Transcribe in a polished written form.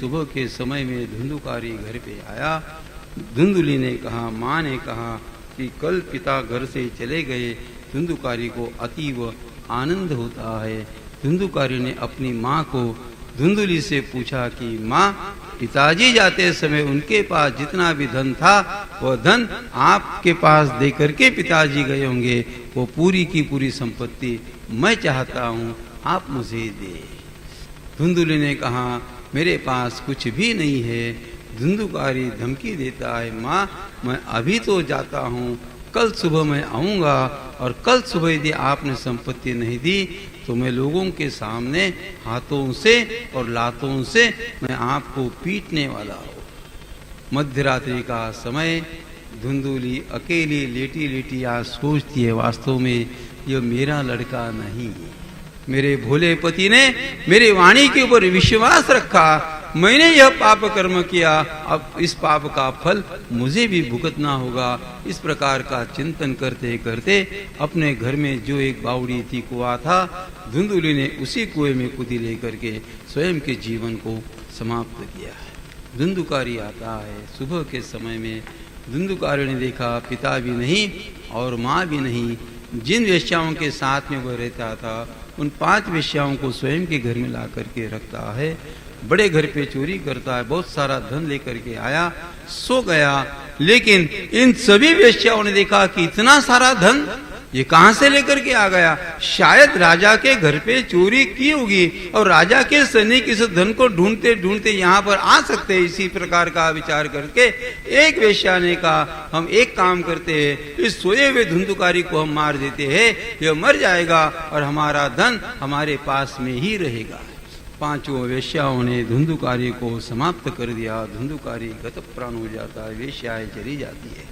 सुबह के समय में धुंधुकारी घर पे आया। धुंधुली ने कहा, माँ ने कहा कि कल पिता घर से चले गए। धुंधुकारी को अतीव आनंद होता है। धुंधुकारी ने अपनी माँ को धुंधुली से पूछा कि माँ, पिताजी जाते समय उनके पास जितना भी धन था वह धन आपके पास दे करके पिताजी गए होंगे। वो पूरी की पूरी संपत्ति मैं चाहता हूँ, आप मुझे दे। धुंधुली ने कहा, मेरे पास कुछ भी नहीं है। धुंधुकारी धमकी देता है, माँ मैं अभी तो जाता हूँ, कल सुबह मैं आऊँगा और कल सुबह यदि आपने संपत्ति नहीं दी तो मैं लोगों के सामने हाथों से और लातों से मैं आपको पीटने वाला हूँ। मध्यरात्रि का समय, धुंधुली अकेली लेटी लेटी आज सोचती है, वास्तव में यह मेरा लड़का नहीं है। मेरे भोले पति ने मेरी वाणी के ऊपर विश्वास रखा, मैंने यह पाप कर्म किया, अब इस पाप का फल मुझे भी भुगतना होगा। इस प्रकार का चिंतन करते करते अपने घर में जो एक बावड़ी थी, कुआं था, धुंधुली ने उसी कुएं में कूदी लेकर के स्वयं के जीवन को समाप्त किया है। धुंधुकारी आता है सुबह के समय में। धुंधुकारी ने देखा पिता भी नहीं और माँ भी नहीं। जिन वेश्याओं के साथ में वह रहता था उन 5 वेश्याओं को स्वयं के घर में ला करके रखता है। बड़े घर पे चोरी करता है, बहुत सारा धन लेकर के आया, सो गया। लेकिन इन सभी वेश्याओं ने देखा कि इतना सारा धन ये कहां से लेकर के आ गया। शायद राजा के घर पे चोरी की होगी और राजा के सैनिक इस धन को ढूंढते ढूंढते यहाँ पर आ सकते हैं। इसी प्रकार का विचार करके एक वेश्या ने कहा, हम एक काम करते हैं, इस सोए हुए धुंधुकारी को हम मार देते हैं, यह मर जाएगा और हमारा धन हमारे पास में ही रहेगा। 5 वेश्याओं ने धुंधुकारी को समाप्त कर दिया। धुंधुकारी गतप्राण हो जाता है, वेश्याएं चली जाती है।